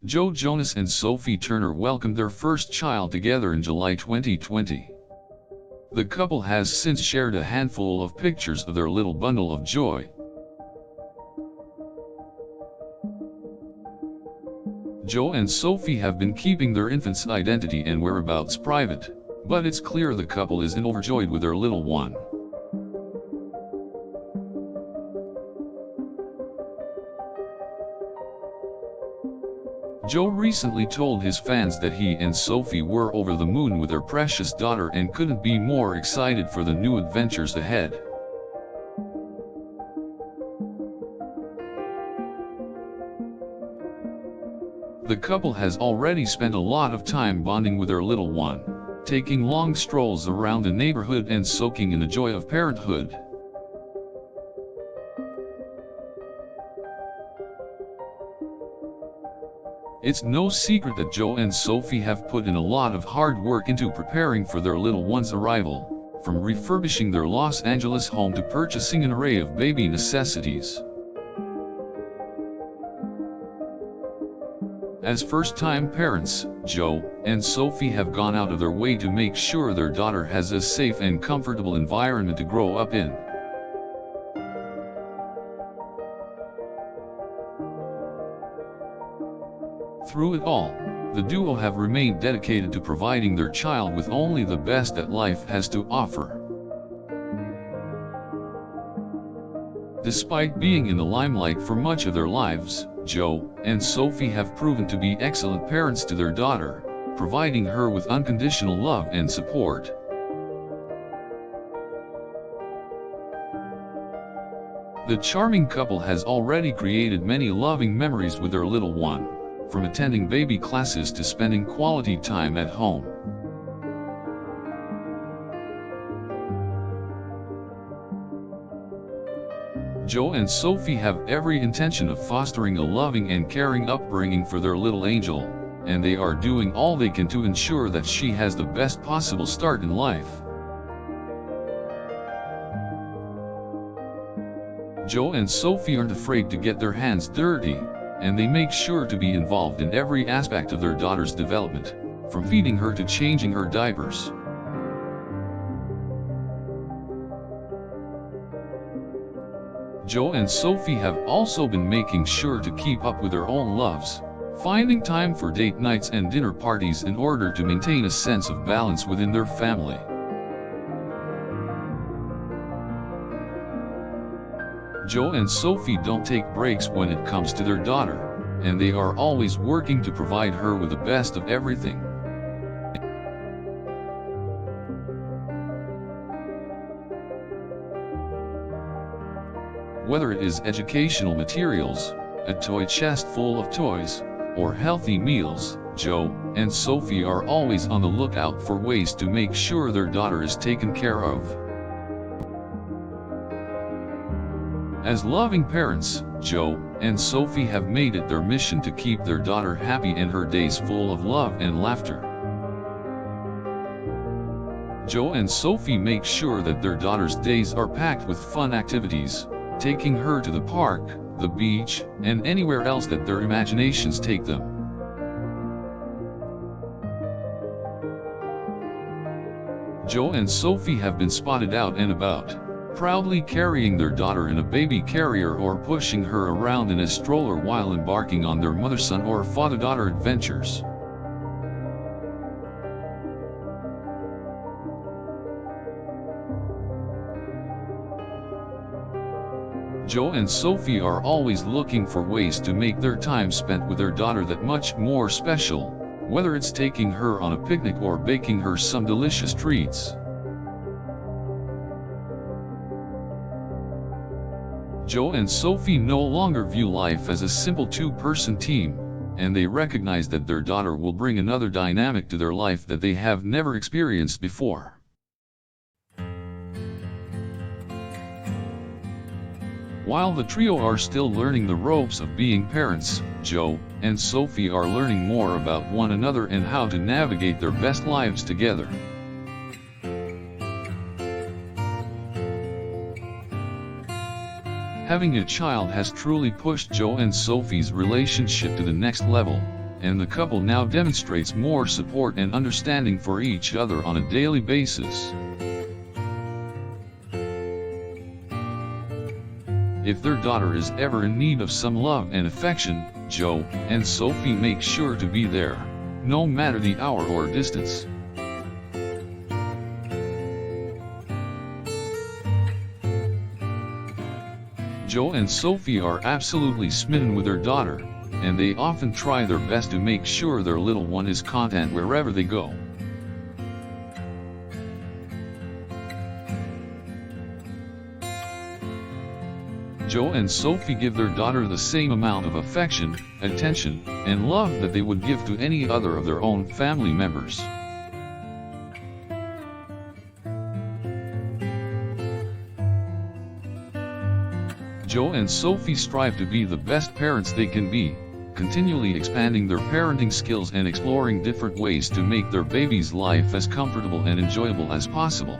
Jonas and Sophie Turner welcomed their first child together in July 2020. The couple has since shared a handful of pictures of their little bundle of joy. Jo and Sophie have been keeping their infant's identity and whereabouts private, but it's clear the couple is overjoyed with their little one. Jo recently told his fans that he and Sophie were over the moon with their precious daughter and couldn't be more excited for the new adventures ahead. The couple has already spent a lot of time bonding with their little one, taking long strolls around the neighborhood and soaking in the joy of parenthood. It's no secret that Jo and Sophie have put in a lot of hard work into preparing for their little one's arrival, from refurbishing their Los Angeles home to purchasing an array of baby necessities. As first-time parents, Jo and Sophie have gone out of their way to make sure their daughter has a safe and comfortable environment to grow up in. Through it all, the duo have remained dedicated to providing their child with only the best that life has to offer. Despite being in the limelight for much of their lives, Jo and Sophie have proven to be excellent parents to their daughter, providing her with unconditional love and support. The charming couple has already created many loving memories with their little one, from attending baby classes to spending quality time at home. Jo and Sophie have every intention of fostering a loving and caring upbringing for their little angel, and they are doing all they can to ensure that she has the best possible start in life. Jo and Sophie aren't afraid to get their hands dirty, and they make sure to be involved in every aspect of their daughter's development, from feeding her to changing her diapers. Jo and Sophie have also been making sure to keep up with their own loves, finding time for date nights and dinner parties in order to maintain a sense of balance within their family. Jo and Sophie don't take breaks when it comes to their daughter, and they are always working to provide her with the best of everything. Whether it is educational materials, a toy chest full of toys, or healthy meals, Jo and Sophie are always on the lookout for ways to make sure their daughter is taken care of. As loving parents, Jo and Sophie have made it their mission to keep their daughter happy and her days full of love and laughter. Jo and Sophie make sure that their daughter's days are packed with fun activities, taking her to the park, the beach, and anywhere else that their imaginations take them. Jo and Sophie have been spotted out and about, proudly carrying their daughter in a baby carrier or pushing her around in a stroller while embarking on their mother-son or father-daughter adventures. Jo and Sophie are always looking for ways to make their time spent with their daughter that much more special, whether it's taking her on a picnic or baking her some delicious treats. Jo and Sophie no longer view life as a simple two-person team, and they recognize that their daughter will bring another dynamic to their life that they have never experienced before. While the trio are still learning the ropes of being parents, Jo and Sophie are learning more about one another and how to navigate their best lives together. Having a child has truly pushed Jo and Sophie's relationship to the next level, and the couple now demonstrates more support and understanding for each other on a daily basis. If their daughter is ever in need of some love and affection, Joe and Sophie make sure to be there, no matter the hour or distance. Joe and Sophie are absolutely smitten with their daughter, and they often try their best to make sure their little one is content wherever they go. Joe and Sophie give their daughter the same amount of affection, attention, and love that they would give to any other of their own family members. Joe and Sophie strive to be the best parents they can be, continually expanding their parenting skills and exploring different ways to make their baby's life as comfortable and enjoyable as possible.